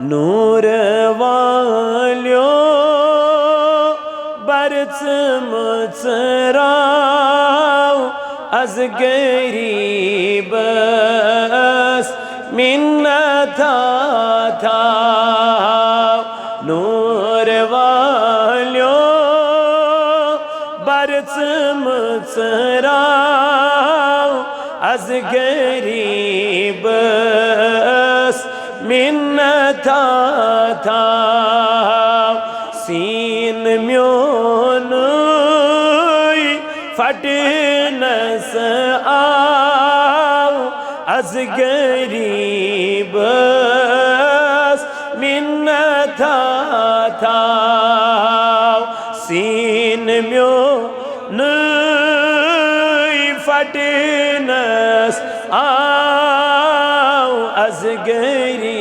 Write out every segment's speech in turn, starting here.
نور والیو برچ مچراو از غریبس منتا تھاو نور والیو برچ مچراو از غریبس منتا تھاو سین میونوی فٹنس آو از غریبس منتا تھاو سین میونوی فٹنس آو از غریبس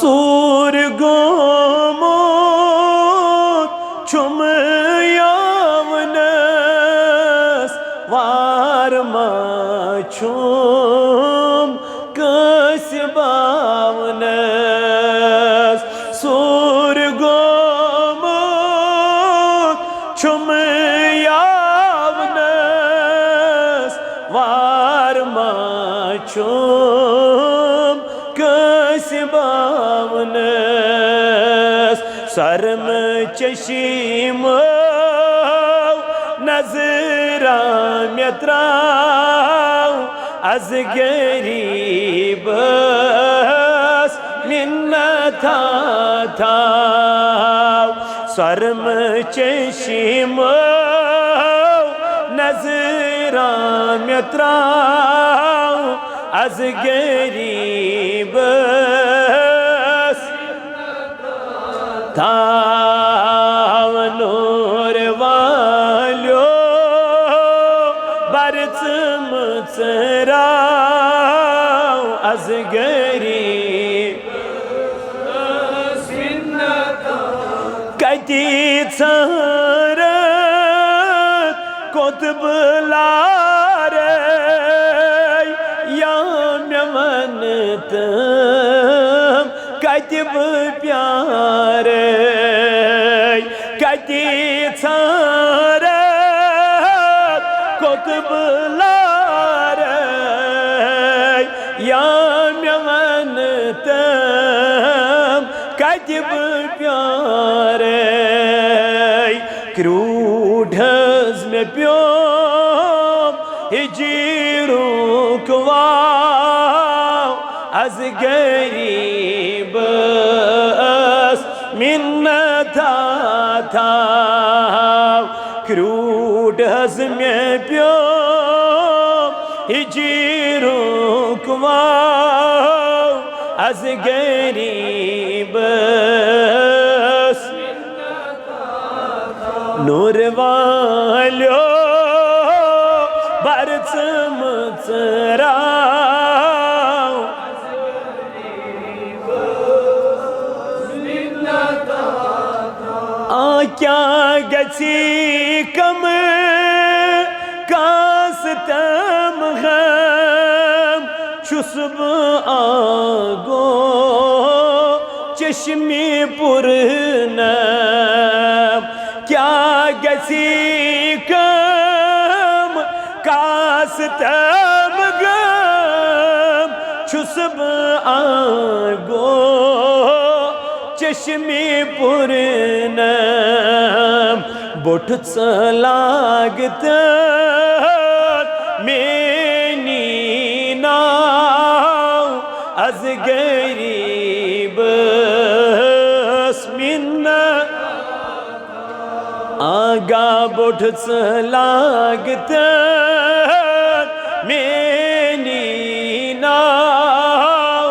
سور گومت چم یاونس وارما چم کس باونس سور گومت چم یاونس وارما چم کس باونس سرم چشیم نظرام یتراو از غریبس منتا تھاو سرم چشیم نظرام یتراو از غریبس تھاو نور والیو برچ مچراو از غریبس کتی ژھرت قطب لارے یا مےٚ ون تم کتہِ بہٕ پیارے کتی ژھرت قطب لارے یا مےٚ ون تم کتہِ بہٕ پیارے کروٗڈ حظ مےٚ پیوٚو ہجیرُک واو از غریبس منتا تھاو کروڈ حظ مےٚ پیوٚو ہجیرُک واو از غریبس نور والیو برچ مچراو کیا گژھی کم کاستم غم چھُس بہٕ آگو چشمی پُرنم کیا گژھی کم کاستم غم چھُس بہٕ آگو چشمی پُرنم بوٚٹھ ژٕ لاگتن میٛٲنی ناو از غریبس آگا بوٚٹھ ژٕ لاگتن میٛٲنی ناو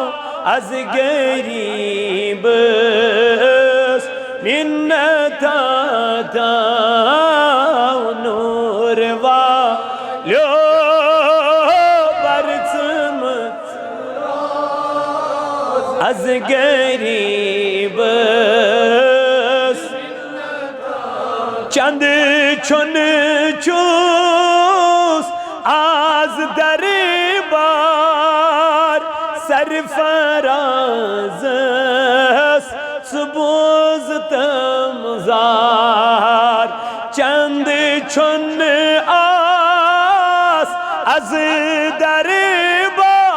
از غریبس منتا تھاو نور والیو برچ مچراو از غریبس چند چون چوس آز در سرفرازس سبوز تمزار چند چون آس از دربار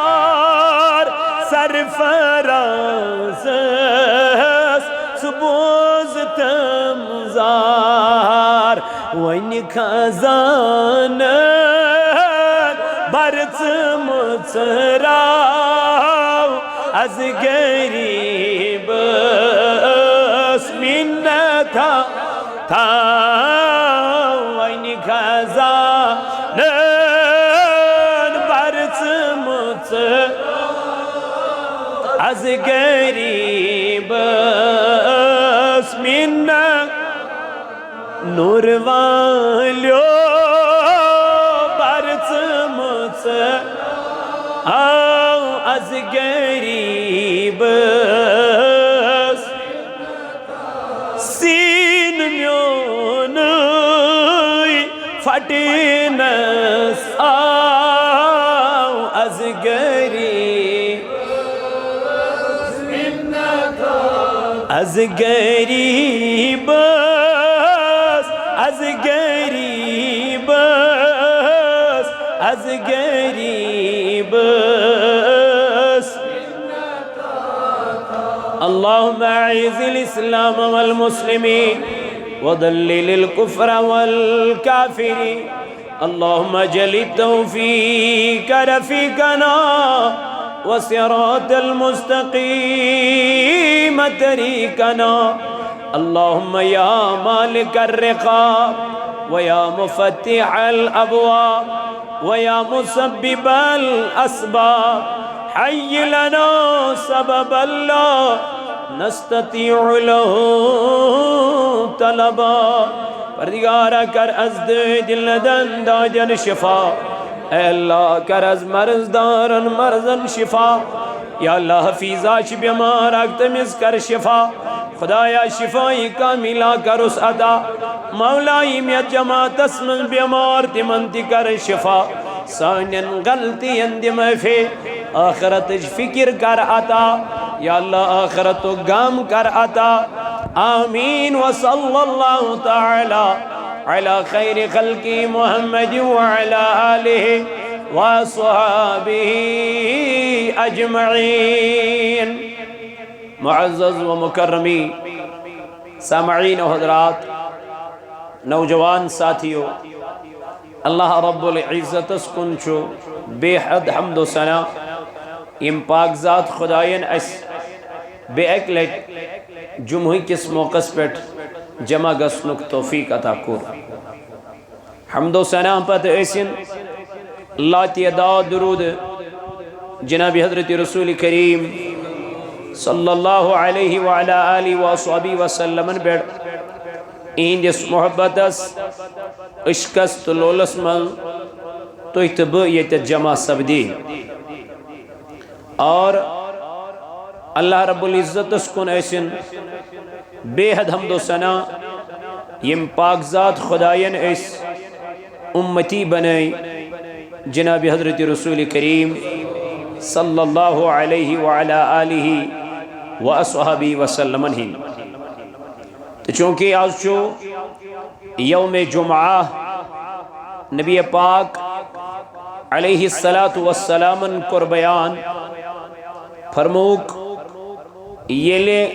سرفرازس سبوز تمزار وین خزان برز مصراو از گریب اسمینتا تا وین خزان برز مصراو از گریب اسمینتا نور والیو برز مصراو از گریب سین میونی فٹینس آو از گریب از گریب از گریب از گریب اللهم اعز الاسلام والمسلمين وذلل الكفر والكافرين اللهم اجعل التوفيق رفيقنا وصراط المستقيم طريقنا اللهم يا مالك الرقاب ويا مفتح الأبواب ويا مسبب الأسباب حي لنا سبب الله نستطيع له طلبا پروردگارا کر از دل ندن داجن شفا اے اللہ کر از مرض دارن مرضن شفا یا اللہ حفیظہ چی بیمار اکتمیز کر شفا خدایا شفائی کاملہ کر اس عطا مولائی میت جماعت اسمن بیمار تمنتی کر شفا سانین غلطی اندم فی آخرت فکر کر عطا یا اللہ آخرت غام کر عطا آمین وصلی اللہ تعالی علی خیر خلق محمد وعلی آلہ وصحابہ اجمعین معزز و مکرمی سامعین و حضرات نوجوان ساتھیو اللہ رب العزت اسکن چھو بے حد حمد و ثنا ام پاک ذات خدایین اس بے اکلٹ جمعی کس موقع پیٹ جمع گسنک توفیق عطا کور حمد و ثنا پت ایسن اللہ تعداد درود جناب حضرت رسول کریم صلی اللہ علیہ وعلا آلہ وصحبہ وسلم بیڑ این جس محبت اس عشقس تلولس من تو اتبع یہ جمع سبدی اور اللہ رب العزت اس کن ایسن بے حد حمد و ثنا یم پاک ذات خدایین اس امتی بنائی جناب حضرت رسول کریم صلی اللہ علیہ وعلا آلہ وصحبہ وسلم ہی چونکہ آج چو یوم جمعہ نبی پاک علیہ السلام کر بیان فرموک یلے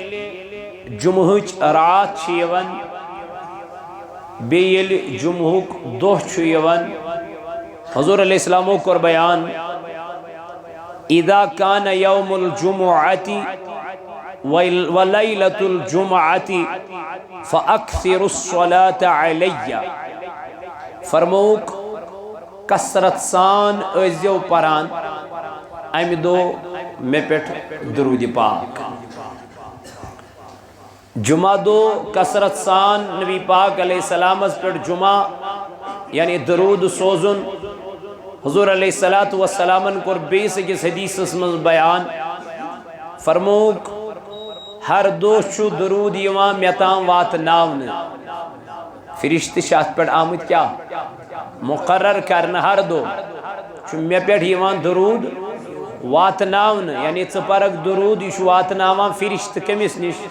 جمعہچ رات چیون بیل جمعہک دوہ چیون حضور علیہ السلام کر بیان اذا کان یوم الجمعہ ولیلۃ الجمعہ فاکثر الصلاة علی فرموک کثرت سان ازیو پران ام دو میں پیٹ درود پاک جمعہ دو کثرت سان نبی پاک علیہ السلام اس پیٹ جمعہ یعنی درود سوزن حضور علیہ السلام کر بیس کس حدیث اسم بیان فرموک ہر دو چھو درود یوان میتان وات ناون فرشت شاہد پیٹ آمد کیا مقرر کرنا ہر دو چھو میں پیٹ یوان درود واتناون یعنی ژپرک درود یہ واتناوان فرشت کمس نش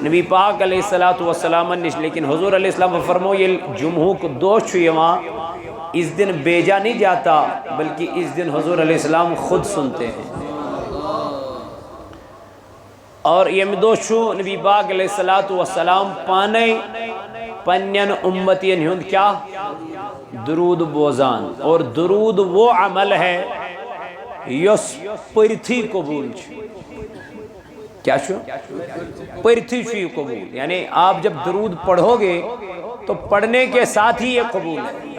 نبی پاک علیہ الصلوۃ والسلام نش لیکن حضور علیہ السلام فرمو یہ جمعہ کو دو اس دن بیجا نہیں جاتا بلکہ اس دن حضور علیہ السلام خود سنتے ہیں اور یہ دو نبی پاک علیہ الصلوۃ والسلام پانے پنین امتین ہند کیا درود بوزان اور درود وہ عمل ہے یس پرتھی قبول کیا شو پرتھی شو قبول یعنی آپ جب درود پڑھو گے تو پڑھنے کے ساتھ ہی یہ قبول ہے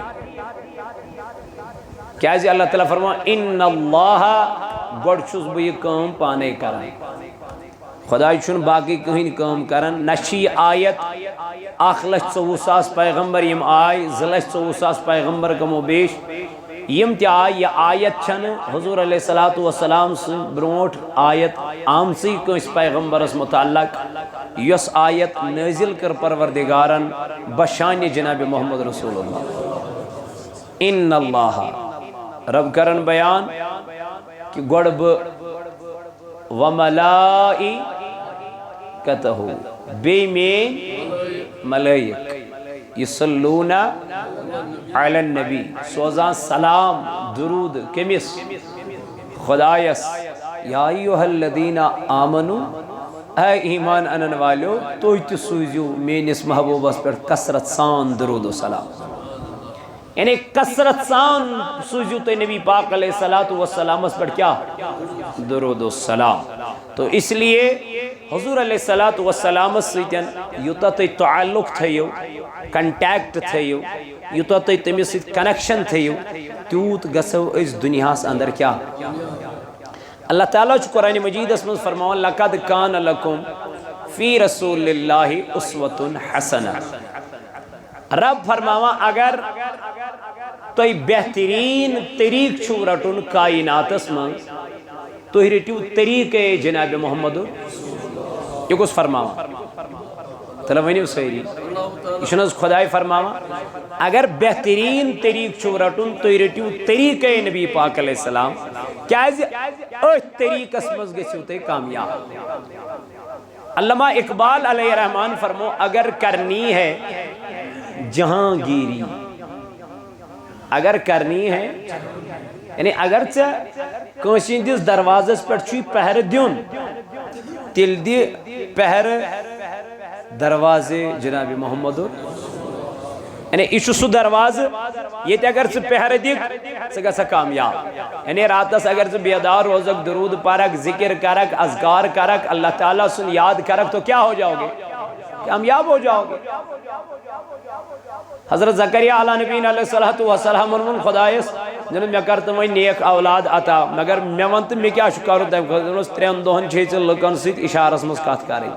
کیا جی اللہ تعالیٰ فرما ان اللہ گوڑ چھس بہ یہ کام پانے کرن خدا چھن باقی کہیں کام کرن نشی آیت 1,24,000 پیغمبر یم آئی 2,24,000 پیغمبر کمو بیش یم تی آئی یہ آیت چھن حضور علیہ السلام سے برونٹ آیت آمسی کس پیغمبرس متعلق یس آیت نازل کر پروردگارن بشان جناب محمد رسول اللہ ان اللہ رب کرن بیان کہ گوڑب وملائی کتہو بے میں ملائک یصلون علی النبی سوزان سلام درود کمس خدایس یا ایوہ الذین آمنو اے ایمان انن والو تو سوزیو مینس محبوبس پر کثرت سان درود و سلام یعنی کثرت سان سوزیو تو نبی پاک علیہ السلام اس پر کیا درود و سلام تو اس لیے حضور علیہ السلام سیتن یوتا تی تعلق تھیو کنٹیکٹ تھیو یوتا تی تمی سیت کنیکشن تھیو تیوت گسو اس دنیا سے اندر کیا اللہ تعالیٰ چو قرآن مجید اس میں فرماؤں لَقَدْ كَانَ لَكُمْ فِي رَسُولِ اللَّهِ أُسْوَةٌ حَسَنَةٌ رب فرماؤں اگر تو بہترین طریق چھو رٹن کائنات اس میں تو ہی رٹیو طریق جناب محمد یہ کچھ فرماؤں تلوینیو سیری اشنز خدای فرماؤں اگر بہترین طریق چھو رٹن تو ہی رٹیو طریق نبی پاک علیہ السلام کیا اس طریق اس مزگے سے ہوتے کامیاب علامہ اقبال علیہ الرحمن فرمو اگر کرنی ہے جہاں گیری اگر کرنی ہے یعنی اگرچہ کانسین دس دروازس پر چوی پہر دیون تل دی پہر دروازے جناب محمد یعنی ایشو سو دروازہ یہ تے اگر سے پہر دیکھ سگا سا کامیاب یعنی رات سے اگر سے بیدار روزک درود پارک ذکر کرک اذکار کرک اللہ تعالیٰ سن یاد کرک تو کیا ہو جاؤ گے کامیاب ہو جاؤ گے حضرت زکریہ علیہ نبی علیہ السلام من خدایس جنہوں میں کرتا ہوں نیک اولاد عطا مگر میں ونت میں کیا شکارو دائم خدایس ترین دوہن چھیچے لکن سیت اشارس مسکات کاری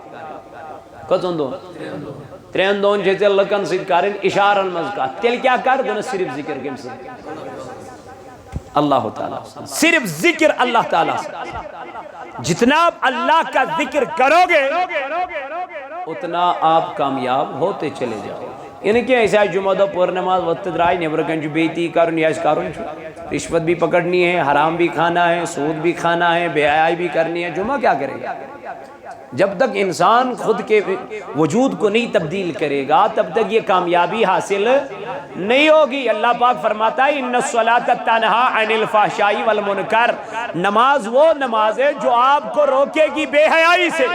کتن دوہن ترین دوہن چھیچے لکن سیت کاری اشارن مسکات تیل کیا کر دونہ صرف ذکر کم سے اللہ تعالیٰ صرف ذکر اللہ تعالیٰ جتنا آپ اللہ کا ذکر کرو گے اتنا آپ کامیاب ہوتے چلے جاؤ یعنی کہ ایسا جمعہ دو پور نماز وقت درائی نیبرکن جو بیتی کارن یا اس کارن رشوت بھی پکڑنی ہے حرام بھی کھانا ہے سود بھی کھانا ہے بے حیائی بھی کرنی ہے جمعہ کیا کرے گا جب تک انسان خود کے وجود کو نہیں تبدیل کرے گا تب تک یہ کامیابی حاصل نہیں ہوگی اللہ پاک فرماتا ہے ان الصلاۃ تنہی عن الفحشاء والمنکر نماز وہ نماز ہے جو آپ کو روکے گی بے حیائی سے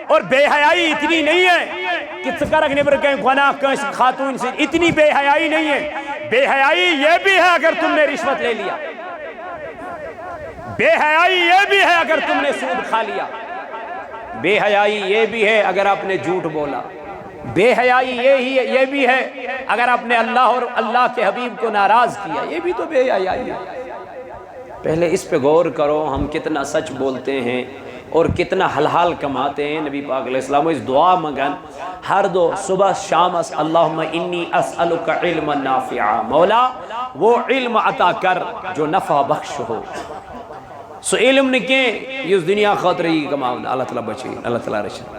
اور بے حیائی اتنی نہیں ہے کہ سکر رکھنے پر کہیں گناہ کہیں خاتون سے اتنی بے حیائی نہیں ہے بے حیائی یہ بھی ہے اگر تم نے رشوت لے لیا بے حیائی یہ بھی ہے اگر تم نے سود کھا لیا بے حیائی یہ بھی ہے اگر آپ نے جھوٹ بولا بے حیائی یہ بھی ہے اگر آپ نے اللہ اور اللہ کے حبیب کو ناراض کیا یہ بھی تو بے حیائی ہے پہلے اس پہ غور کرو ہم کتنا سچ بولتے ہیں اور کتنا حلال کماتے ہیں نبی پاک علیہ السلام اس دعا مگن ہر دو صبح شام اللہم انی اسألک علم نافعا مولا وہ علم عطا کر جو نفع بخش ہو سو علم نے کہیں یہ اس دنیا خاطر ہی کماؤں اللہ تعالیٰ بچے اللہ تعالیٰ رشد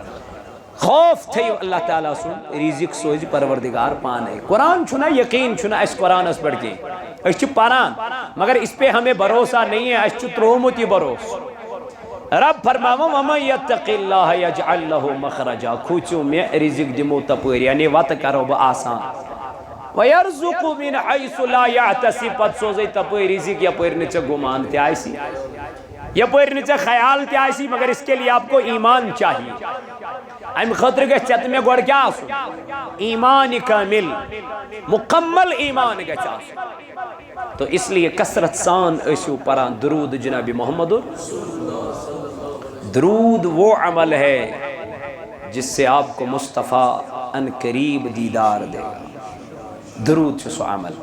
خوف تھے اللہ تعالیٰ سن رزق سوز پروردگار پانے قرآن چھنا یقین چھنا اس قرآن اس پڑھ کے اس چھ پران مگر اس پہ ہمیں بھروسہ نہیں ہے، اس ترومتی بھروس رب فرماوا وَمَن يَتَّقِ اللَّهَ يَجْعَلْ لَهُ مَخْرَجًا کھوچو میں رزق دمو تپور یعنی وات کرو بہ آسان وَيَرْزُقُ مِنْ حَيْثُ لَا يَحْتَسِبْ پت سوزے تپور رزق یپور نہ ژے گمان تہ آسی یپور نہ ژے خیال تہ آسی مگر اس کے لیے آپ کو ایمان چاہیے ام خاطر گژھِ ژےٚ تہٕ مےٚ گۄڈٕ کیٛاہ آسُن ایمان کامل مکمل ایمان گژھِ آسُن تو اس لیے کثرت سان ٲسِو پران درود جناب محمد درود وہ عمل ہے جس سے آپ کو مصطفیٰ ان قریب دیدار دے گا درود چھُ سُہ عمل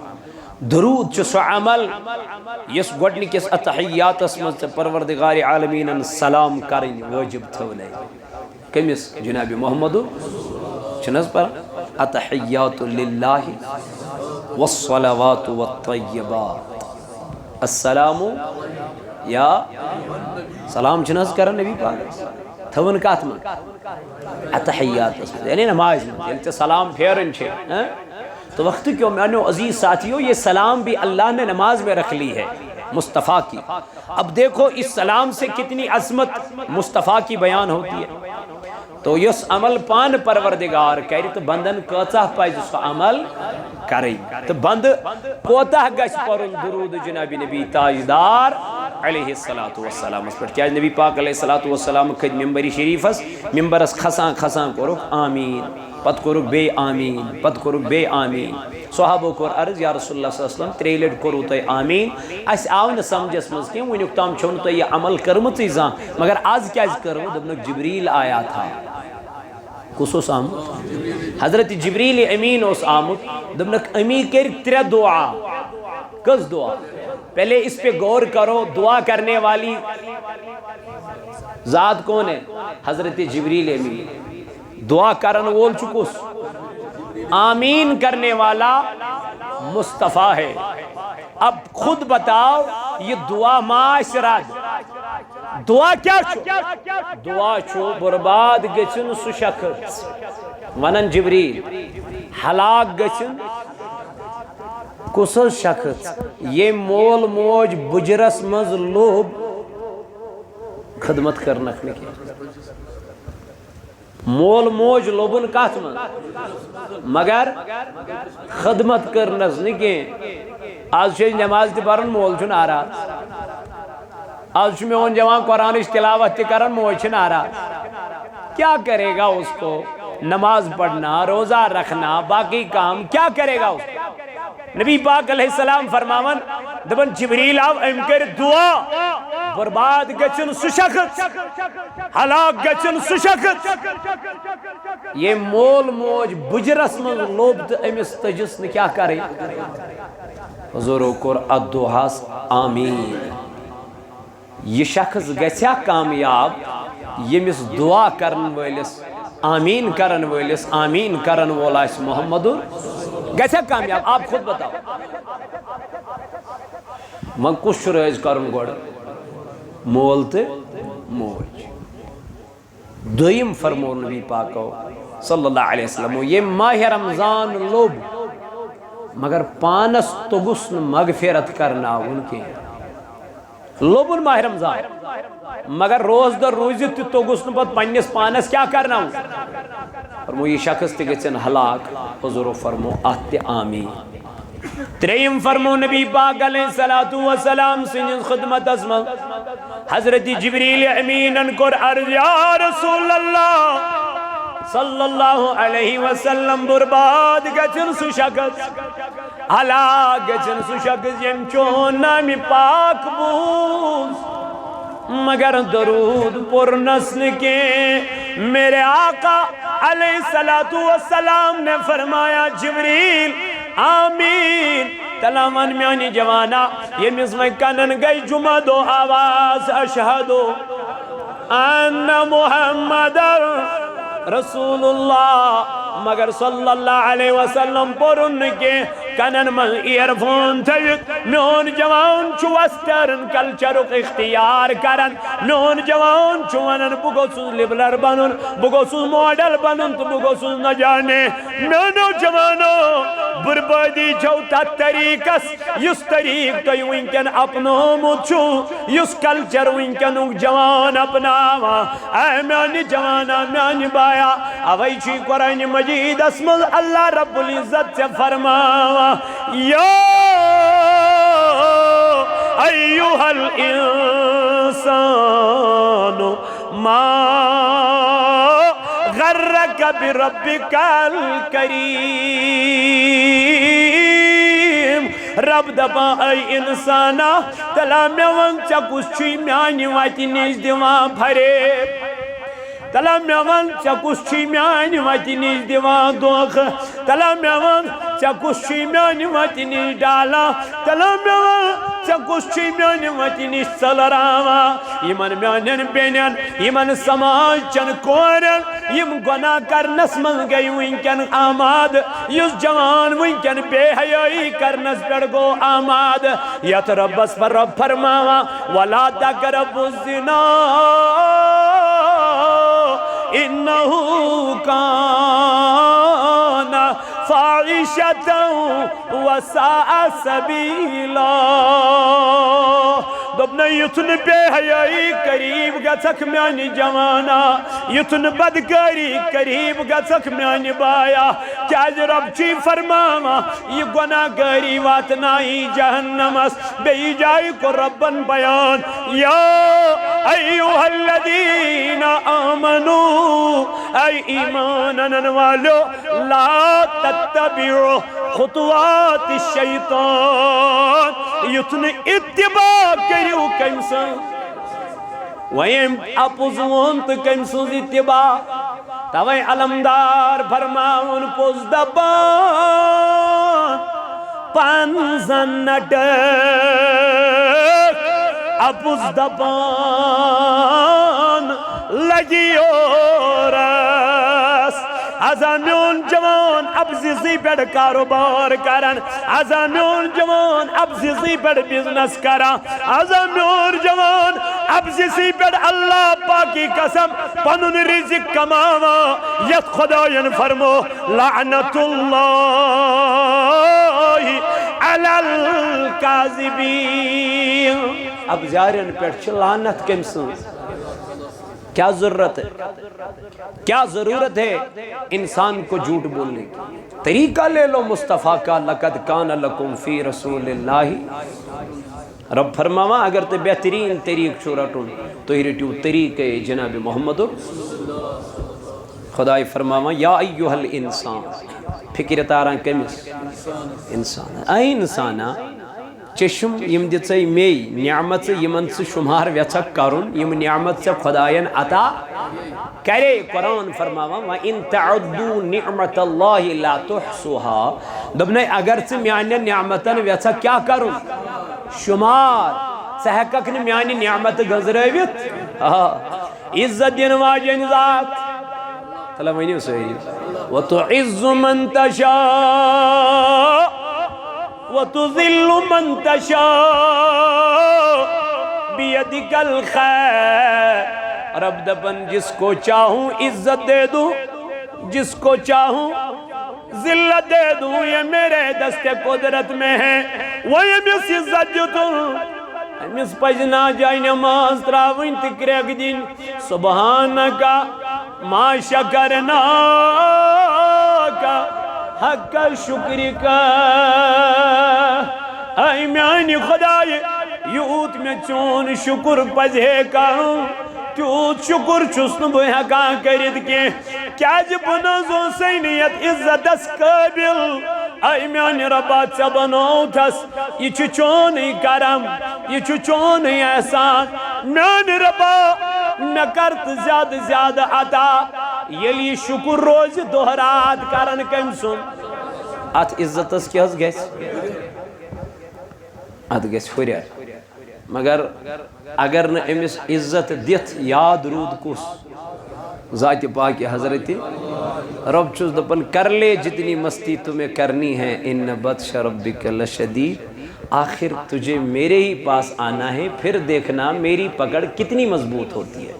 درود چھُ سُہ عمل یس گۄڈنِکِس اتحیاتس منٛز ژےٚ پروردگار عالمیٖنن سلام کرٕنۍ وٲجب تھٲونَے کٔمِس جناب محمد چھُنہٕ حظ پران اتحیات للہ والصلوات والطیبات السلام یا سلام چھُنہٕ حظ کران نبی پاک تھٲوٕن کتھ منٛز اتحیاتس منٛز یعنی نماز منٛز ییٚلہِ ژےٚ سلام پھیران چھِ تو وقت کیوں میانو عزیز ساتھیوں یہ سلام بھی اللہ نے نماز میں رکھ لی ہے مصطفیٰ کی اب دیکھو اس سلام سے کتنی عظمت مصطفیٰ کی بیان ہوتی ہے تو یس عمل پان پروردگار کرِ تو بندن کۭژاہ پزِ سُہ عمل کرٕنۍ تو بند کوتاہ گژھِ پرُن درود جناب نبی تاجدار علیہ الصلوۃ والسلام اس پٮ۪ٹھ کیٛازِ نبی پاک علیہ الصلوۃ والسلام کھٔتۍ ممبر شریفس ممبرس کھسان کھسان کوٚرُکھ آمیٖن پتہٕ کوٚرُکھ بیٚیہِ آمیٖن پتہٕ کوٚرُکھ بیٚیہِ آمیٖن صحابو کوٚر عرض یا رسول اللہ صلی اللہ علیہ وسلم 3 لٹہِ کوٚروٕ تۄہہِ آمیٖن اَسہِ آو نہٕ سمجھس منٛز کینٛہہ وٕنیُک تام چھو نہٕ تۄہہِ یہِ عمل کٔرمٕژٕے زانٛہہ مگر آز کیٛازِ کٔروٕ دوٚپنکھ جبریٖل آیا تھا کُس اوس آمُت حضرت جبریٖل امین اوس آمُت دوٚپنکھ امی کٔرۍ 3 دعا کٔژ دعا پہلے اس پہ غور کرو دعا کرنے والی ذات کون ہے حضرت جبریل امین دعا کرن وول چھُ کُس آمین کرنے والا مصطفیٰ ہے اب خود بتاؤ یہ دعا ما آسہِ رد دعا کیا چھُ دعا چھُ برباد گژھُن سُہ شخص ونن جبریل ہلاک گژھُن کُس حظ شخص ییٚمۍ مول موج بُجرس منٛز لوٚب خدمت کرنکھ نہٕ کینٛہہ مول موج لوبن کتھ منٛز مگر خدمت کرنس نہٕ کینٛہہ آز چھِ أسۍ نٮ۪ماز تہِ پران مول چھُ ناراض آز چھُ میون جوان قرآنٕچ تلاوت تہِ کران موج چھِ ناراض کیا کرے گا اس کو نماز پڑھنا روزہ رکھنا باقی کام کیا کرے گا اس کو نبی پاک علیہ السلام فرماون دپن جبریل آو أمۍ کٔرۍ دعا برباد گژھُن سُہ شخص ہلاک گژھُن سُہ شخص یہ مول موج بُجرس منٛز لوٚب تہٕ أمِس تٔجِس نہٕ کیٛاہ کرٕنۍ حضوٗرو کوٚر اتھ دُعاہس آمیٖن یہ شخص گژھیا کامیاب ییٚمِس دعا کرن وٲلِس آمیٖن کرن وٲلِس آمیٖن کرن وول آسہِ محمد گژھیا کامیاب آپ خود بتاؤ وۄنۍ کُس چھُ رٲضۍ کرُن گۄڈٕ مول تہٕ موج دوٚیِم فرمو نبی پاکو صلی اللہ علیہ وسلم ییٚمۍ ماہِ رمضان لوٚب مگر پانس توٚگُس نہٕ مغفرت کرناوُن کینٛہہ لوٚبُن ماہِ رمضان مگر روزدر روٗزِتھ تہِ توٚگُس نہٕ پتہٕ پننِس پانس کیٛاہ کرناوُن فرمو یہ شخص تہِ گژھن ہلاک حضورو فرمو اتھ تہِ آمیٖن ترٛیٚیِم فرمو نبی پاک علیہ الصلوۃ والسلام سٕنٛدِس خدمتس منٛز حضرت جبریل امیٖنن کوٚر عرض یا رسول اللہ صلی اللہ علیہ وسلم برباد گژھن سُہ شخص ہلاک گژھن سُہ شخص ییٚمۍ چون نامہِ پاک بوٗز مگر درود پرنس نہٕ کینٛہہ میرے آقا علیہ الصلوۃ والسلام نے فرمایا جبریل آمین تلا ون میانی جوانا ییٚمِس وۄنۍ کنن گئی جمعہ دۄہ آواز اشہدو ان محمد رسول اللہ مگر صلی اللہ علیہ وسلم پورن کے کنن من ایئر فون تھوت میون جوان چھو ویسٹرن کلچرک اختیار کرن میون جوان چھو ونن بہ گوٚژھُس لبلر بنن بہ گوٚژھُس ماڈل بنن تو بہ گوٚژھُس نہ جانے میونو جوانو بربادی چھوتا طریقس یس طریق تو ونکن اپنو مچو یس کلچر ونکن جوان اپناوا اے میانی جوانا میانی بایا اوئی چی قرآن مجید اسم اللہ رب العزت سے فرماوا یا ایوہ الانسان ما غرک بربک الکریم رب دپا اے انسانا تلا میں ون چکس چی میانی واتی نیز دیوان بھرے تلا میں ون چکس چی میانی واتی نیز دیوان دوخ تلا میں ون چکس چی میانی واتی نیز ڈالا تلا میں ون چکس چی میانی واتی نیز سلراما یمن میانین بینین یمن سماج چن کورن یم گناہ کرنس من گئی ونکن آماد یس جوان ونکن بے حیائی کرنس پر گو آماد یت ربس پر رب فرماوا ولا تقربوا الزنا انہو کان فاحشۃ وساء سبیلا دبنا یتن بے حیائی قریب گژھکھ میانہ جوانا یتن بدکاری قریب گژھکھ میانہ بایا کیاز رب چی فرماوا یہ گناہ گاری واتنائی جہنمس بے جائی کو ربن بیان یا ایوہ الذین آمنوا اے ایمانن والو لا تتبعوا خطوات الشیطان یتن اتباع کریو کمسن ویم اپوزون تو کمسوز اتباع توی علمدار فرماؤن پوز دبان پانزن نٹک اپوز دبان لگیو رس ازامیون جوان اب زیزی پیڑ کاروبار کرن ازامیون جوان اب زیزی پیڑ بزنس کرن ازامیون جوان اب زیزی پیڑ اللہ پاکی قسم پنن رزق کماوا یت خداین فرمو لعنت اللہ علی الکاذبین اب زیارین پیڑ چھ لعنت کمسن کیا ضرورت ہے کیا ضرورت ہے انسان کو جھوٹ بولنے کی طریقہ لے لو مصطفیٰ کا لقد کان لکم فی رسول اللہ رب فرماوا اگر تے بہترین طریق چھو رٹو تو ہی رٹیو طریقہ جناب محمد خدای فرماوا یا ایوہ الانسان فکر تاران کمیس انسان اے انسانا چشم یم دِژے مے نعمت یمن ژٕ شمار ویژھکھ کرُن یم نعمت ژےٚ خدایَن عطا کرے قرآن فرماوان وَإِن تَعُدُّوا نِعْمَةَ اللَّهِ لَا تُحْصُوهَا دوٚپنَے اگر ژٕ میانٮ۪ن نعمتن ویژھکھ کیٛاہ کرُن شمار ژٕ ہٮ۪ککھ نہٕ میانہِ نعمتہٕ گنٛزرٲوِتھ عزت دِنہٕ واجیٚنۍ ذات تَلہ ؤنِو سٲری وَتُعِزُّ مَن تَشَاءُ وَتُذِلُّ مَن تَشَاءُ بِيَدِكَ الْخَيْرُ رب دپن جس کو چاہوں عزت دے دوں جس کو چاہوں ذلت دے دوں یہ میرے دست قدرت میں ہے وہ امس عزت جتوں امس پجنا جائے نماز تراوین تکریک دین سبحانکا ما شکرناکا حق شکری کا اے میانی خدای یوت میں چون شکر پزے کروں تیوت شکر چھسن بہ ہیکان کرت کی کیاز بنزو سینیت عزت اس قابل اے میانی ربا ژے بنوتھس یہ چھ چونی کرم یہ چھ چونی احسان میانی ربا مے کرت زیادہ زیادہ عطا یلی شکر روز دہرات کرن کم سن ات عزتس کیا گیس ات گیس ہوریر مگر اگر نہ امس عزت دت یاد رود کس ذات پاک حضرت رب چھس دپن کر لے جتنی مستی تمہیں کرنی ہے ان بطش ربک لشدید آخر تجھے میرے ہی پاس آنا ہے پھر دیکھنا میری پکڑ کتنی مضبوط ہوتی ہے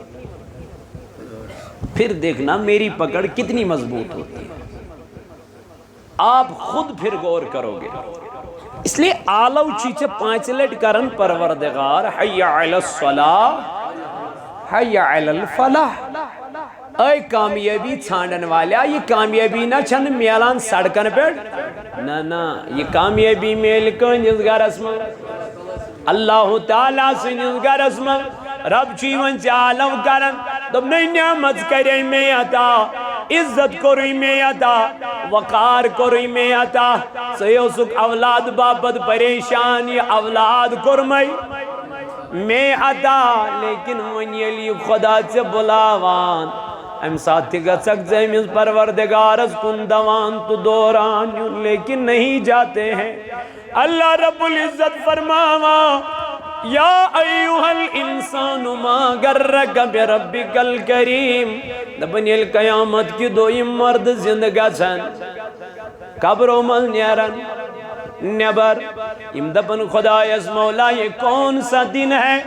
پھر دیکھنا میری پکڑ کتنی مضبوط ہوتی ہے آپ خود پھر غور کرو گے. اس لیے آلو چیچے 5 لٹ کرن پروردگار حی علی الصلاح حی علی الفلاح. اے کامیابی ژھانڈن والیا یہ کامیابی نہ چھن میلان سڑکن پہ نا یہ کامیابی میل کنس گرس من اللہ تعالیٰ سنس گرس من. رب چی ون عالم کرن دب نئی نعمت کرے میں عطا عزت کوری میں عطا وقار کوری میں عطا. سیوسک اولاد باپت پریشان یہ اولاد کورمائی میں عطا. لیکن ونیلی خدا سے بلاوان ام ساتھی گسک زمین پروردگارس کن دوان تو دوران یوں لیکن نہیں جاتے ہیں. اللہ رب العزت فرماوا یا ایوہ الانسان ما غرک بربک الکریم. دبن القیامت کی دوئی مرد زندگا سن قبروں من نیرن نبر ام دبن خدا اس مولا یہ کون سا دن ہے.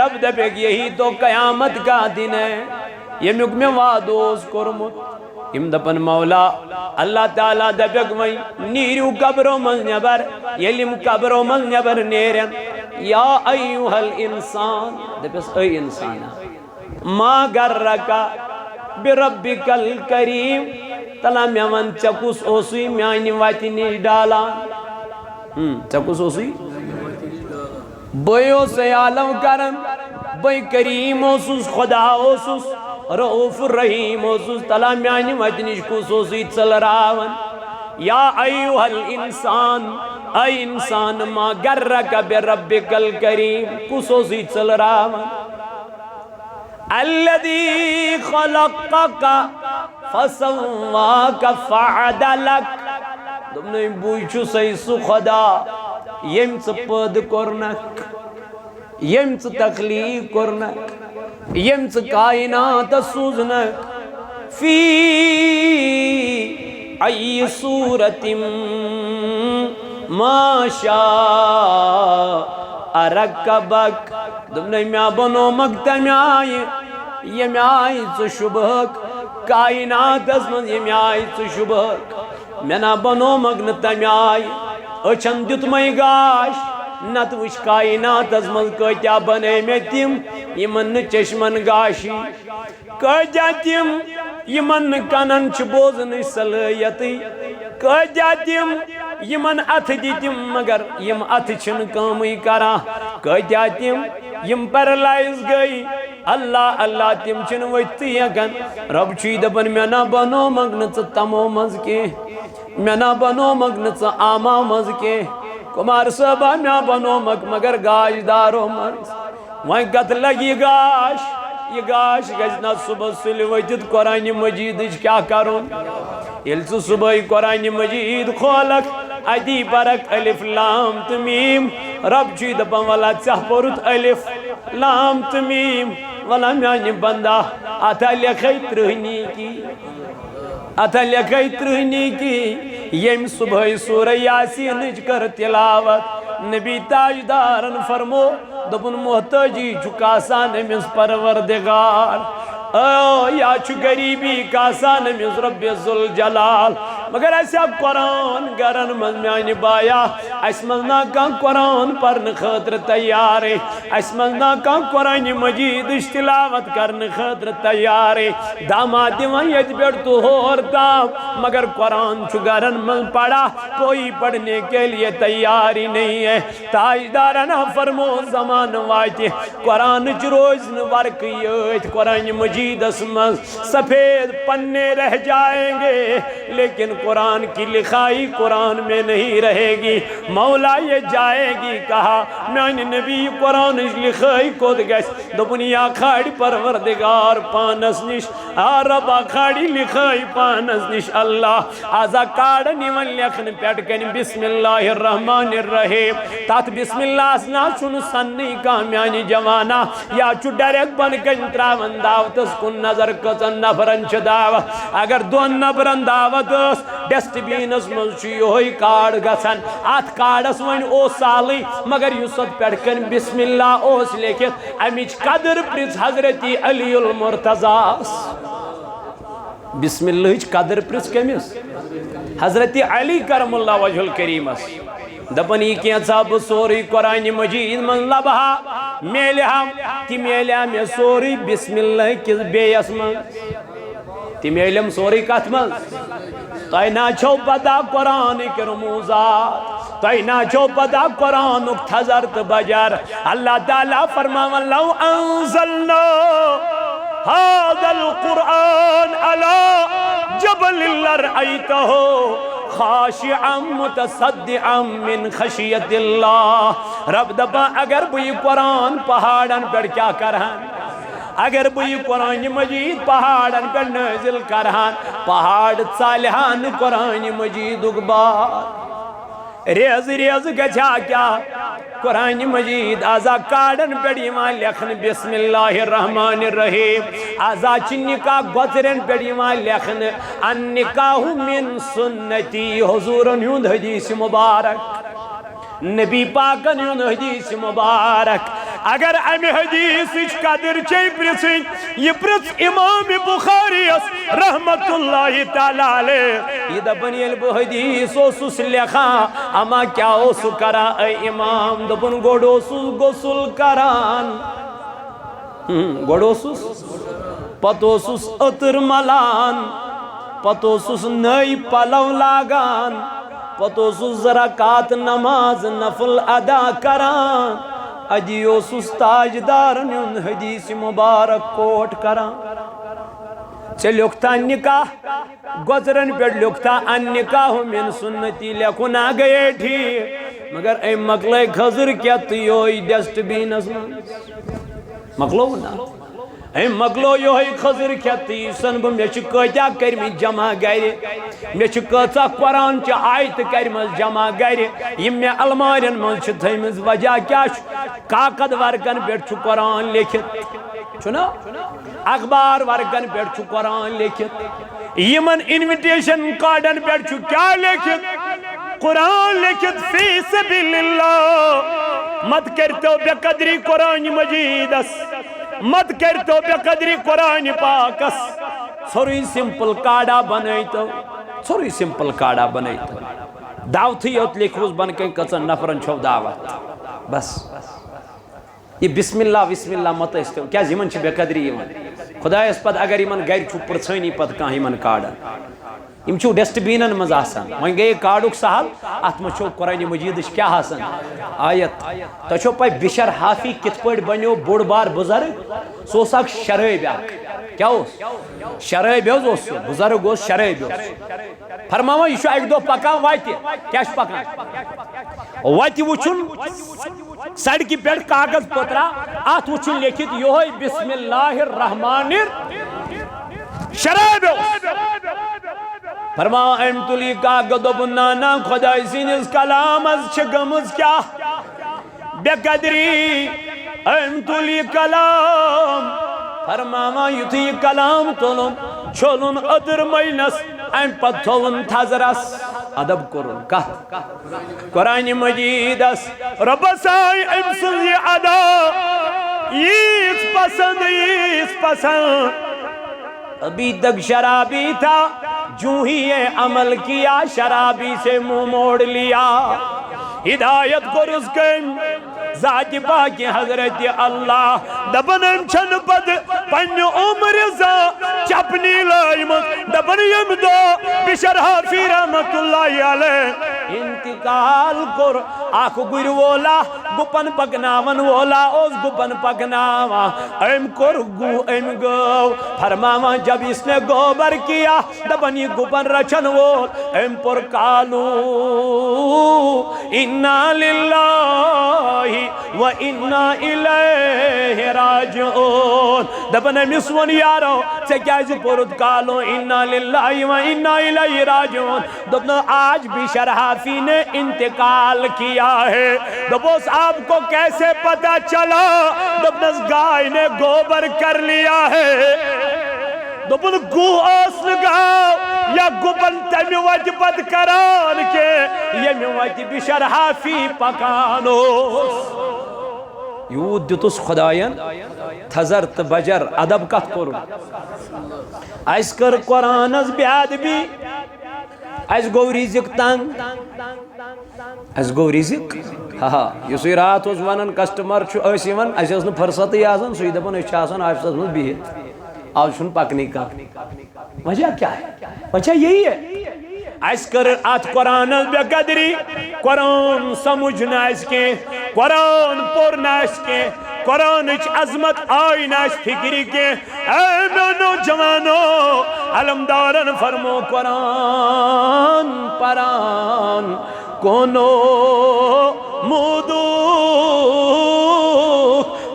رب دبک یہی تو قیامت کا دن ہے یہ میں وعدوز کرمت. ام دپن مولا اللہ تعالیٰ دبک وی نیریو قبرو من نبر یلیم قبرو من نبر نیرن یا ایوہ الانسان دپس اے انسانا ما غرکا بربک الکریم. تلا میون چکس اوسوی میانی واتی نیش ڈالان چکس اوسوی بویو سے عالم کرن بوی کریم اوسوس خدا اوسوس رؤوف الرحیم اوسوس تلا میانی واتی نیش کس اوسوی چل راون. یا ایوہ الانسان اے انسان ما غرک بربک الکریم کس اوسوی چل راون. الذی خلقک فسواک فعدلک. دمنے بوچھو سیسو خدا یم پد کرنک یم تخلیق کرنک یم کائنات سوزنک فی ای صورت ما شاء رکبک. دمنے میں بنو مکتم آئی یہ میں آئی چو شبہک کائنات اسمن یہ میں آئی چو شبہک میں نہ بنو مگنتم آئی اچھن دیت میں گاش نت وش کائنات اسمن کتیا بنے میں تم یمن چشمن گاشی کتیا تم یمن کنن چھ بوزن صلاحیتی کتیا تم یمن اتھ دیتم مگر یم اتھ چھن کامی کرا کتیا تم یم پیرالائز گئی اللہ اللہ تم چھن ویتی یکن. رب چی دبن میں نہ بنو مگنچ تمو مز کے میں نہ بنو مگنچ آما مز کے کمار صاحبہ میں بنو مگر گاش دارو مرز وہیں کت لگی گاش یہ گاش گزنا صبح سلی وجد قرآن مجید کیا کرون یلسو صبح قرآن مجید خولک ادی برک الف لام تمیم. رب چی دبن والا چاہ پورت الف لام تمیم والا میانی بندہ آتا لکھئی ترہنی کی آتا لکھئی ترہنی کی یم صبح سورہ یاسین کر تلاوت. نبی تاجدارن فرمو دبن محتاجی چکاسان مز پروردگار یا چھ غریبی کاسان مز رب ذوالجلال. مگر ایسا قرآن گرن من میانی بایا اس مزنا کان قرآن پرن خاطر تیارے اس مزنا کان قرآن مجید تلاوت کرن خاطر تیارے. داماد دیوان یت بیٹ تو ہورتا مگر قرآن چھ گرن من پڑھا کوئی پڑھنے کے لیے تیاری نہیں ہے. تاجدارنا فرمو زمان واجی قرآن چروزن ورقیت قرآن مجید اسمز سفید پنے رہ جائیں گے لیکن قرآن کی لکھائی قرآن میں نہیں رہے گی. مولا یہ جائے گی کہا میں نے نبی قرآن لکھائی کود گیس دبنیا کھاڑی پروردگار پانس نش عربا کھاڑی لکھائی پانس نش اللہ آزا کاڑ نیون لکھن پیٹ کنی بسم اللہ الرحمن الرحیم. تات بسم اللہ اسنا چون سنی کامیانی جوانا یا چو ڈریک بن کن تراون دعوتس کن نظر کچن نفرن چھ دعوت. اگر دون نفرن دعوت اس ڈسٹ بینس منچی ہوئی کاڑ گسن آت کاڑس ون او سالی مگر یوسف پیٹ کن بسم اللہ اوس لیکن امیچ قدر پرس حضرتی علی المرتضی بسم اللہ قدر پرس کمیس حضرت علی کرم اللہ وجہ الکریم دپنی کینسا بہ سوری قرآن مجید من لبہا میلہا تی میلیا میں سوری بسم اللہ کس بیس من تی میلیم سوری کت من تائی نا چھو پتا قرآن کے رموزات تائی نا چھو پتا قرآن تھزر بجر اللہ تعالیٰ فرماون لو انزلنا هذا القرآن على جبل لرأيته خاشعا متصدعا من خشیت اللہ رب دبا اگر بھئی قرآن پہاڑن پر کیا کرہن اگر بھئی قرآن مجید پہاڑن پر نازل کرہن پہاڑ صالحان قرآن مجید اگبار ریز ریز گچھا کیا قرآن مجید آزا کارڈن پیڑی ماں لکھن بسم اللہ الرحمن الرحیم آزا چنکا گوزرن پیڑی ماں لکھن ان نکاح من سنتی حضورن یون حدیث مبارک نبی پاکن یون حدیث مبارک اگر امی حدیث اچ قدر چاہی پرسن یہ پرس امام بخاری رحمت اللہ تعالیٰ علیہ یہ دبن یلب حدیث اوسس لکھا اما کیا اوسو کرا اے امام دبن گوڑ اوسس گسل کران گوڑ اوسس پت اوسس اتر ملان پت اوسس نئی پلو لاگان پت اوسس زرکات نماز نفل ادا کران اجی اوسس تاجدارن یون حدیث مبارک کوٹ کران چھ لکھتا نکاح گزرن پر لکھتا ان نکاح من سنتی لکھن آگئے ٹھیک مگر اے مقلے خضر کیا تیوئی ڈسٹ بین ازمان مقلو نا اے مقلو یوہی خضر کیا تیسن بو میں چکتا کرمی جمع گئے میں چکتا قرآن چا آیت کرمز جمع گئے یہ میں المارین من چھتیمز وجہ کیا کاقد ورکن بیٹھ چو قرآن لکھت چھنا اخبار ورکن بیٹھ چو قرآن لکھت یہ من انویٹیشن کارڈن بیٹھ چو کیا لکھت قرآن لکھت فی سبیل اللہ مت کرتو بے قدری قرآن مجیدس مت کرتو بے قدری قرآن پاکس سوری سمپل کارڈا بنائی تو سوری سمپل کارڈا بنائی تو دعوتی یوت لکھوز بن کے کسن نفرن چھو دعوت بس یہ بسم اللہ مت استعمال کیا زیمن چھ بے قدری یمن خدا اس پت اگر یمن گھر چھو پرچھنی پت کہاں یمن کارڈا یم چھو ڈسٹ بینن مز آسان وہیں گئے کارڈک سہل ات میں چھو قرآن مجیدش کیا آسان آیت تو چھو پائی بشر حافی کت پڑ بنیو بوڑ بار بزرگ سو ساک شرعی بیاک کیا ہوس شرعی بیوز ہوس بزرگ ہوس شرعی بیوز فرماما یہ چھو ایک دو پکان وائتی کیا چھو پکان وائتی وچھن سڑکی پیڑ کاغذ پترا آت وچھن لیکھت یوہی بسم اللہ الرحمن شرعی بیوز فرما امتلی کا گدب نانا خدای سینس کلام از چگمز کیا بے قدری امتلی کلام فرما یوتی کلام تولن چولن ادر مینس ام پتھون تھزرس ادب کرن کت قرآن مجیدس رب سائی امسل یہ ادا یس پسند ابھی تک شرابی تھا جو ہی یہ عمل کیا شرابی سے منہ موڑ لیا ہدایت کو رزقن ذات پاک حضرت اللہ دبنن چھن پد پن عمر زا چپنی لائمت دبن یم دو بشر حافی رحمت اللہ علیہ انتقال کر آکھ گر وولا گپن پکناون وولا اوز گپن پکناوا ایم کر گو ایم گو فرماوا جب اس نے گوبر کیا دبنی گپن رچن وول ایم پر کالو انا للہ وَإِنَّا إِلَيْهِ رَاجِعُونَ دبن مسون یارو سے کیا اس پرد کالو اِنَّا لِلَّهِ وَإِنَّا إِلَيْهِ رَاجِعُونَ دبن آج بھی شرحافی نے انتقال کیا ہے دبوس آپ کو کیسے پتا چلا دبنس گائے نے گوبر کر لیا ہے دبن گو آسن گاو یا گبن تیمی وجہ بد کران کے یمی وجہ بشر حافی پکانو یود دیتوس خدایان تھزر تبجر ادب کت کرن ایس کر قرآن از بیاد بھی اس گو رزق تنگ اس گو رزق ہاں یہ رات اس ونان کسٹمر اس نا فرصت آسان سی دپان آفسس من بہت آج چھن پکنی کا وجہ کیا ہے وجہ یہی ہے اس کر ات قرآن بے قدری قرآن سمجھ نہ اس کے قرآن پور نہ اس کے قرآن عظمت آئی نہ اس فکری کے اے میانو جوانو علمدارن فرمو قرآن پران کونو مودو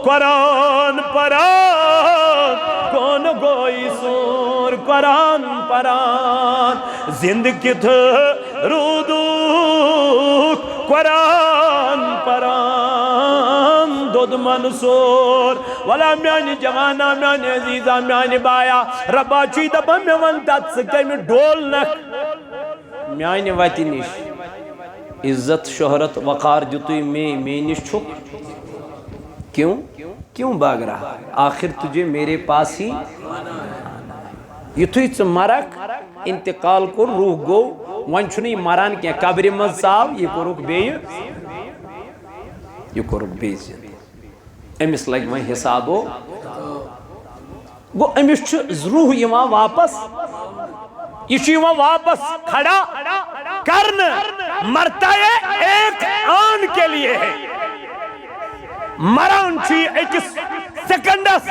قرآن پران کون گوئی سور قرآن پران زندگی رودو قرآن پران دود منصور والا میانی جوانا میانی عزیزہ میانی بایا ربا چی دبا میں ونتات سکے میں ڈول نک میانی واتی نیش عزت شہرت وقار جتوئی میں نیش چھک کیوں باگ رہا آخر تجھے میرے پاس ہی یہ تو مرک انتقال کو روح گو ون چھنی مران کیا قبر مز آو یہ کرک بے امس لگ وہ حساب ہو گو امس روح یما واپس یہ واپس کھڑا کرن مرتا ہے ایک آن کے لیے ہے مران چی ایکس سیکنڈس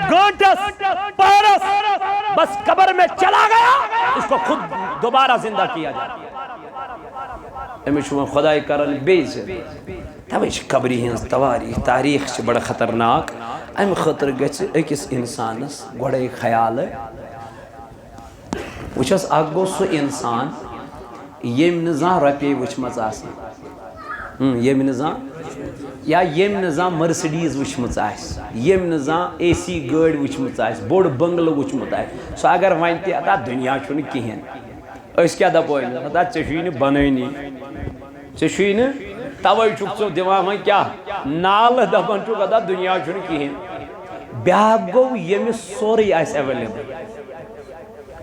گھنٹس پارس بس قبر میں چلا گیا اس کو خود دوبارہ زندہ کیا جائے امیش میں خدای کرن بیز تمیش قبری ہنس تاریخ سے بڑا خطرناک ام خطر گچ ایکس انسانس گوڑے خیال ہے وچھس آگو سو انسان یم نظام رپی وچ مزاسن یم نظام یا یم نظام مرسڈیز وچمت آس یم نظام اے سی گاڑی وچمت آس بوڑ بنگلہ وچمت آس سو اگر ون تہ اتا دنیا چھن کہین اس کیا دپو اتا ژےٚ بنٲنی ژےٚ توے چھُکھ ژٕ دِوان وۄنۍ کیاہ نالہٕ دپان چھُکھ اتا دنیا چھن کہین بیاکھ گوٚو ییٚمِس سورُے آسہِ ایویلیبل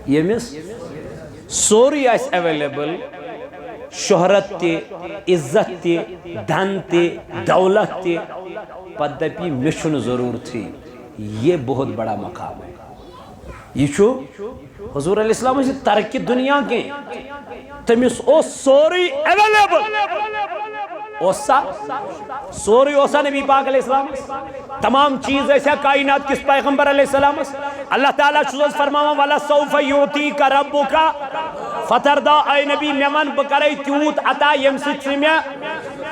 ییٚمِس سورُے آسہِ ایویلیبل شہرت تی عزت تی دھن تی دولت تی پتہ دپی مشن ضرور تھی یہ بہت بڑا مقام ہے یہ چھو حضور علیہ السلام سے ترقی دنیا کے تمس او سوری ایویلیبل اوسا سوری اوسا نبی پاک علیہ السلام تمام چیز ایسا کائنات کس پیغمبر علیہ السلام اللہ تعالیٰ چوز فرماوا والا سوف یوتیک ربک فتردا اے نبی میمن بکرے تیوت عطا یم ست میں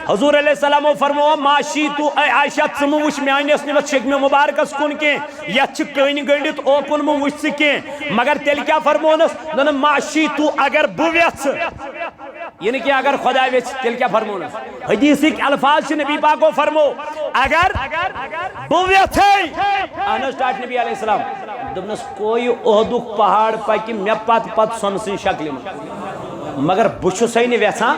حضور علیہ السلام فرماوا ماشی تو اے عائشہ ثم وش میانس نمت شگم مبارکس کن کے یچ کین گنڈت اوپن مو وش کے مگر تیل کیا فرمونس نن ماشی تو اگر بویت یعنی کہ اگر خدا وچ تیل کیا فرمونس حدیث کے الفاظ سے نبی پاک کو فرمو اگر بویت ہے انا سٹارٹ نبی علیہ السلام دبنس کوئی اودک پہاڑ پاکی میں پت سنسن شکل میں مگر بچو سہی نہیں ویسا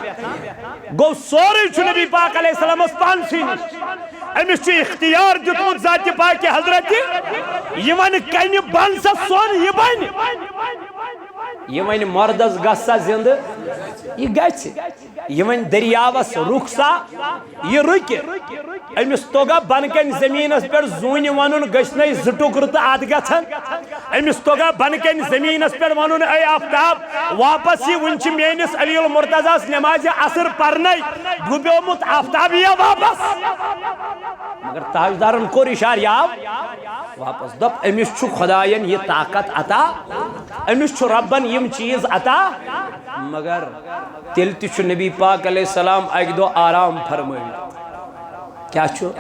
گو سوری چھو نبی پاک علیہ السلام اس پانسی امس چھ اختیار دیتمت ذات پاک حضرت یہ ون کن بن سا سون یہ بن یہ ون مردس گسا زند یہ گچ یہ ون دریاوس رخ سا یہ رک امس توگا بن کن زمینس پر زون ون گھن زٹکر تو اد گھن امس توگا بن کن زمینس پر ون اے آفتاب واپس یہ ون میانس علی المرتضیٰ نماز اثر پرن ڈوبیومت آفتاب یہ واپس مگر تاجدارن کور اشاریاب واپس دپ امس چھ خداین یہ طاقت عطا امس چھ ربن یم چیز عطا مگر تیل تہ نبی پاک علیہ السلام اک دو آرام فرمائی کیا چھو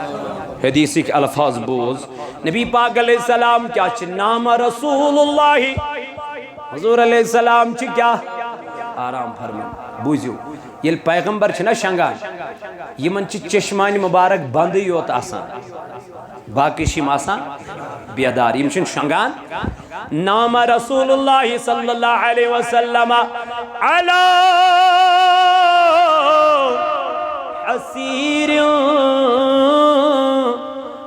حدیث کے الفاظ بوز نبی پاک علیہ السلام کیا چھ نام رسول اللہ حضور علیہ السلام چھ کیا آرام فرمائی بوزیو یہ پیغمبر چھنا شنگان یہ من چشمان مبارک بند یوت آسان باقی شیم آسان بیدار یہ من شنگان نام رسول اللہ صلی اللہ علیہ وسلم علی حسیر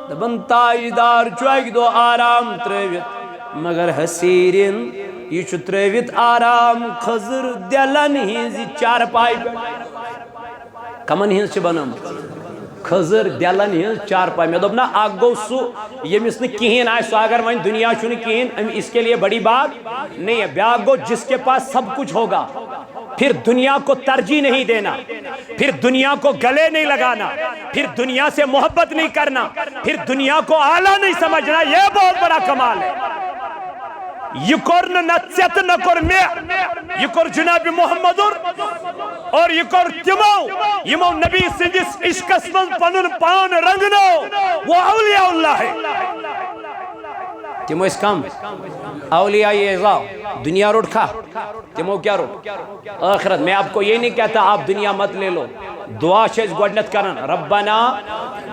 دبن تاجدار چوک دو آرام ترویت مگر حسیرن یہ چھُ ترٲوِتھ آرام خضر دلن ہنز چارپائی کمن ہنز چھ بنٲمٕژ خضر دلن ہنز چارپائی میں دوٚپ نا اکھ گوٚو سُہ ییٚمِس نہٕ کِہیٖنۍ آسہِ سُہ اگر وۄنۍ دنیا چھُنہٕ کِہیٖنۍ اس کے لیے بڑی بات نہیں ہے بیاکھ گوٚو جس کے پاس سب کچھ ہوگا پھر دنیا کو ترجیح نہیں دینا پھر دنیا کو گلے نہیں لگانا پھر دنیا سے محبت نہیں کرنا پھر دنیا کو اعلیٰ نہیں سمجھنا یہ بہت بڑا کمال ہے یہ کور نہ ژےٚ نہ کور مےٚ یہ کور جناب محمد اور یہ کور تمو یمو نبی سندس عشقس من پنن پان رنگنو وہ اولیاء اللہ ہے تمو اس کم اولیاء اعزا دنیا روٹ کھا تمو کیا روٹ آخرت میں آپ کو یہ نہیں کہتا آپ دنیا مت لے لو دعا چھے اس گوڑنت کرن ربنا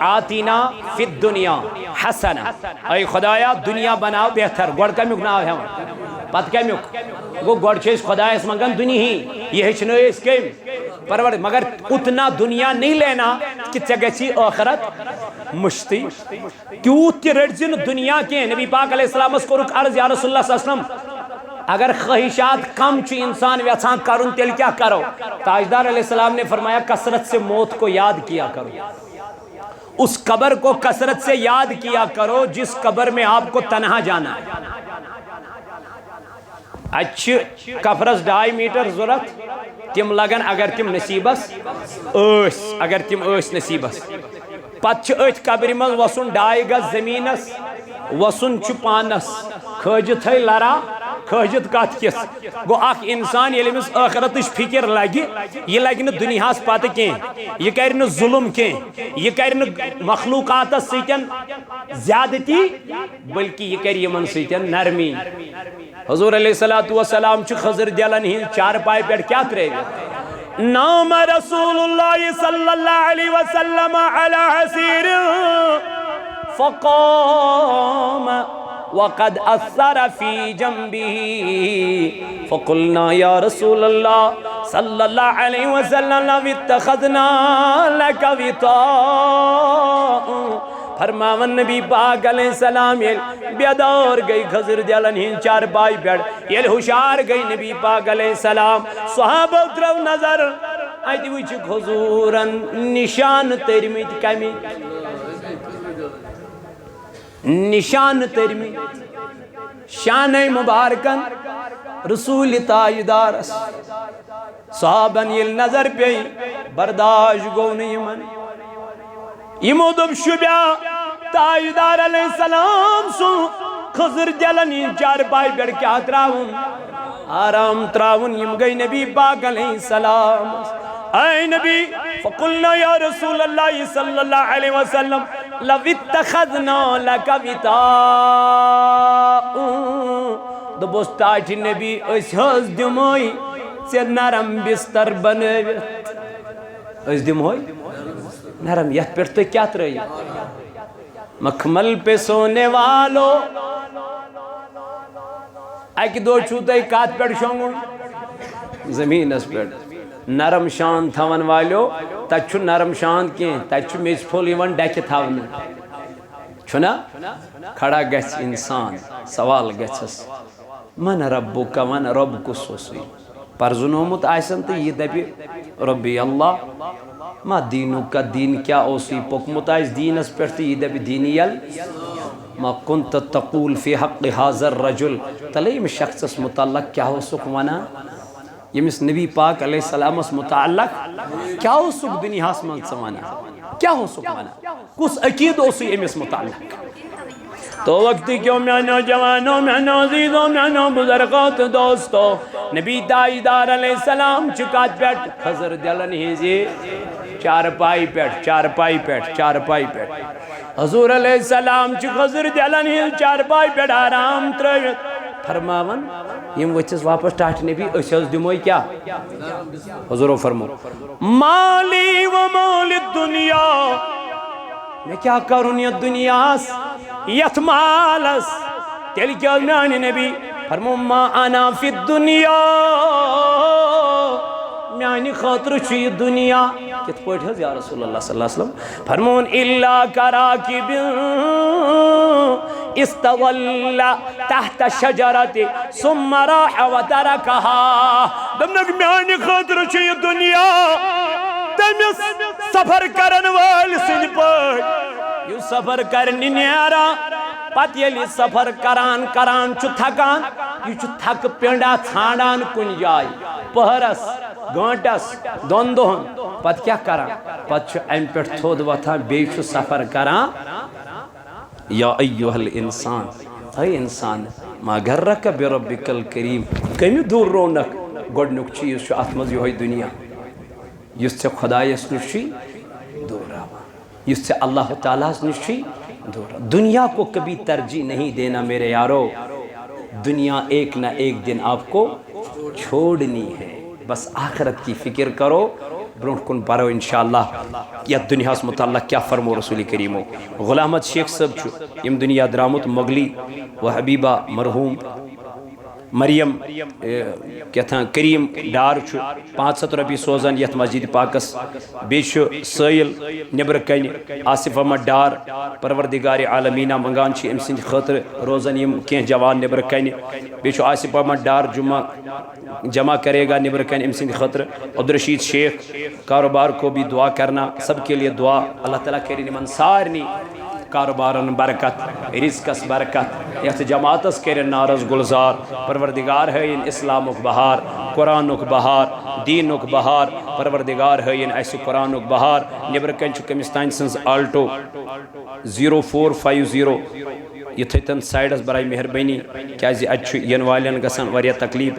آتینا فی الدنیا حسنا اے خدایا دنیا بناو بہتر گوڑ کا میوک ناو ہے پت کا میوک وہ گوڑ چھے اس خدایا اس مگن دنیا ہی یہ ہچنو اس کیم پرور مگر اتنا دنیا نہیں لینا کہ چگسی آخرت مشتی کیوت تی رڑزن دنیا کے نبی پاک علیہ السلام اس کو رک عرض یا رسول اللہ صلی اللہ علیہ وسلم اگر خواہشات کم چھ انسان ویسان کرن تیل کیا کرو تاجدار علیہ السلام نے فرمایا کثرت سے موت کو یاد کیا کرو اس قبر کو کثرت سے یاد کیا کرو جس قبر میں آپ کو تنہا جانا ہے اچھ کفرس 2.5 میٹر ضرورت تم لگن اگر تم نصیبس اگر تم نصیبس پت ات قبر من وسن 2.5 گز زمینس وسن پانس کھجت ہے لرا کھجت کت کس گو اخ انسان یل امس آخرتش فکر لگہ یہ لگہ دنیا پتہ کی یہ کر ظلم کی یہ کر مخلوقات ستن زیادتی بلکہ یہ کر یمن ستن نرمی حضور علیہ السلام خضر دلن ہند چارپائی پہ کیا ترٲوِتھ نام رسول اللہ صلی اللہ علیہ وسلم علی حسیر فقام وقد اثر فی جنبه فقلنا یا رسول اللہ صلی اللہ علیہ وسلم لو اتخذنا لک وطاء فرماون نبی پاک علیہ السلام بیدار گئی خضر دلن ہن چارپائی پیڑ یل ہوشار گئی نبی پاک علیہ السلام صحابہ اترو نظر ات وچ حضورن نشان ترمت کمی نشان ترمت شان مبارکن رسول تاجدارس صحابن یل نظر پی برداشت گو نیمن یمو دب شبیا تاجدار علیہ السلام سو خضر دلنی چارپائی پر کیا تراؤن آرام تراؤن یم گئی نبی پاک علیہ السلام اے نبی فقلنا یا رسول اللہ صلی اللہ علیہ وسلم لو اتخذنا لک وطاء دبوس تاج نبی اس حض دموئی سے نرم بستر بنویت اس دموئی نرم یہ پر تو کیا ترہی مکمل پہ سونے والو ایک دو چھوٹے کات پر شونگون زمین اس پر نرم شان تھاون والو تچھو نرم شان کیں تچھو میز پھول ایون ڈیک تھاون چھونا کھڑا گیس انسان سوال گیسس من ربو کا من رب کو سوسی پرزنومت آئیسن تو یہ دبی ربی اللہ ما دینو کا دین کیا اوسی پکمت آئیس دین اس پر تو یہ دبی دینی یل ما کنت تقول فی حق حاضر رجل تلیم شخص اس متعلق کیا ہو سکوانا یمس نبی پاک علیہ السلام اس متعلق کیا ہو سک دنیا اسمان سوانا کیا ہو سکوانا کس عقید اوسی یمس متعلق تو وقتی کیوں میانو جوانوں میانو عزیزوں میانو بزرگات دوستو نبی تاجدار علیہ السلام چکات پیٹ خضر دلن ہیزی چارپائی پیٹ حضور علیہ السلام چک خضر دلن ہیز چارپائی پیٹ آرام ترویت فرماون یم وچس واپس ٹاٹ نبی اسیز دموئی کیا حضور فرمو مالی و مال الدنیا میں کیا کروں یہ دنیاس یت مالس تیل کیا میانی نبی فرمو ما انا فی الدنیا میانی خاطر چی دنیا کت پوٹ ہے یا رسول اللہ صلی اللہ علیہ وسلم فرمون اللہ کراکب استظل تحت شجرت ثم راح وتركها دمنک میانی خاطر چھ یہ دنیا تمس سفر کرن وال سن پہ یہ سفر کرنی نیرا پت یلی سفر کران کران چھ تھکان یہ چھ تھک پینڈا ژھانڈان کن جائے پہرس گھنٹس دون دہن پت کیا کران پت چھ ام پہ تھود وتھان بی چھ سفر کران یا ایوہ الانسان اے انسان ما غرک بربک الکریم کمی دور رونک گوڑنک چیز چھ ات مز یہ دنیا اس سے خدایس نش دور رہا اس سے اللہ تعالیٰ نش دور دنیا کو کبھی ترجیح نہیں دینا میرے یارو دنیا ایک نہ ایک دن آپ کو چھوڑنی ہے بس آخرت کی فکر کرو برونٹ کن پارو انشاءاللہ یا دنیا سے متعلق کیا فرمو رسول کریمو غلام احمد شیخ صاحب چھو یم دنیا درامت مغلی و حبیبہ مرحوم مریم کہتا کریم ڈار چھو 500 رپی سوزن یت مسجد پاکس بیچ سائل نبر کن آصف احمد ڈار پروردگار عالمینہ منگان چھ ام سند خاطر روزن یم کین جوان نبر کن بیچ آصف احمد ڈار جمع کرے گا نبر کن ام سند خاطر عبدالرشید شیخ کاروبار کو بھی دعا کرنا سب کے لیے دعا اللہ تعالیٰ کرے من سارنی کاروبارن برکت رزقس برکت یت جماعتس کرن نارز گلزار پروردگار ہے ان اسلامک بہار قرآنک بہار دینک بہار پروردگار ہے ان ایسے قرآنک بہار نبر کن چھ کمستان سنز آلٹو 0450 یہ تھیتن سائیڈس برائی مہربانی کیازی اچھو ین والین گسن وریا تکلیف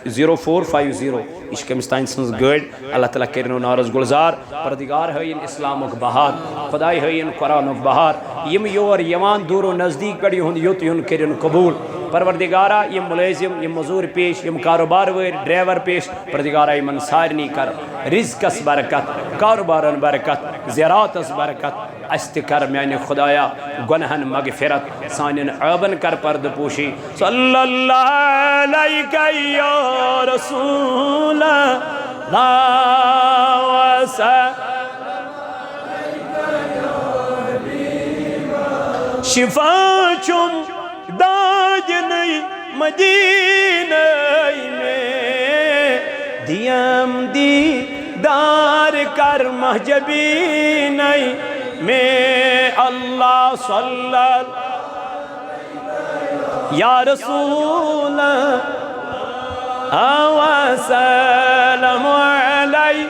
0450 اش کمستان سنز گڑ اللہ تعالیٰ کرنو نارز گلزار پروردگار ہے ان اسلامک بہار خدای ہے ان قرآنک بہار یم یور یوان دور و نزدیک پڑی ہند یوت یون کرن قبول پروردگارہ یم ملازم یم مزور پیش یم کاروبار ور ڈرائیور پیش پروردگارہ یمن سارنی کر رزقس برکت کاروبارن برکت زراعتس برکت استکر میان خدایا گنہن مغفرت سانن عیبن کر پرد پوشی صلی اللہ علیہ یا رسول اللہ وسلم شفا چم داجنی مدینہ میں دیم دی دار کر محجبین میں اللہ صلی اللہ یا رسول وسلم علی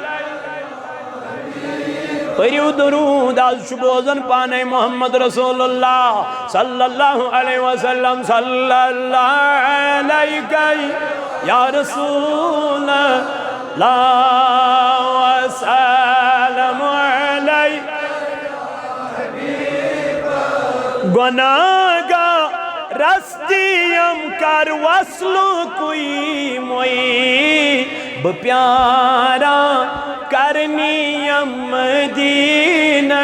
پریو درود از شبوزن پانے محمد رسول اللہ صلی اللہ علیہ وسلم صلی اللہ علیہ یا رسول اللہ وسلم علیہ گناگا رستیم کر وصلو کوئی موئی بپیارا کرنیم مدینہ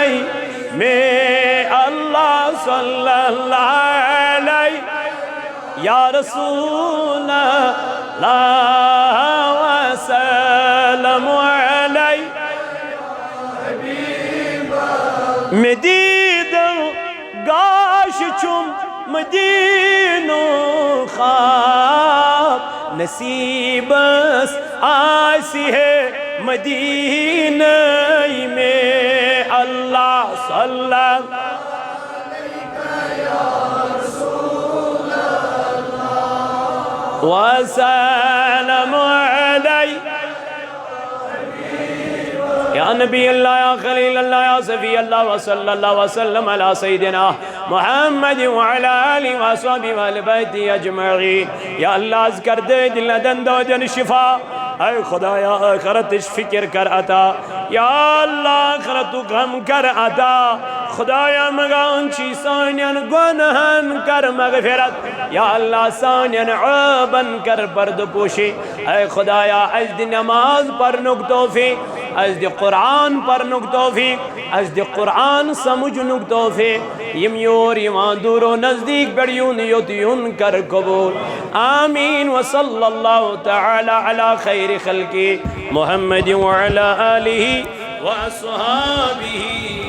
میں اللہ صلی اللہ علیہ یا رسول اللہ وسلم علیہ مدید گاش چم مدینو خواب نصیبس آسی ہے مدینہ میں اللہ صلی اللہ وسلم علیہ یا نبی اللہ یا خلیل اللہ یا صفی اللہ وصلی اللہ وسلم علی سیدنا محمد وعلی آلہ وصحبہ والبیت اجمعین یا اللہ اذکر دے دل دن دو جن شفا اے خدایا آخرتش فکر کر عطا یا اللہ آخرتو غم کر عطا خدایا مگان چی سانین گنہن کر مغفرت یا اللہ سانین عیبن کر پرد پوشی اے خدایا از دی نماز پر نک توفیق از دی قرآن پر نک توفیق از دی قرآن سمجھ نک توفیق یم یور یمان دور و نزدیک بڑیون یوتیون کر قبول آمین وصلی اللہ تعالی علی خیر خلقی محمد وعلی آلہ وصحابہ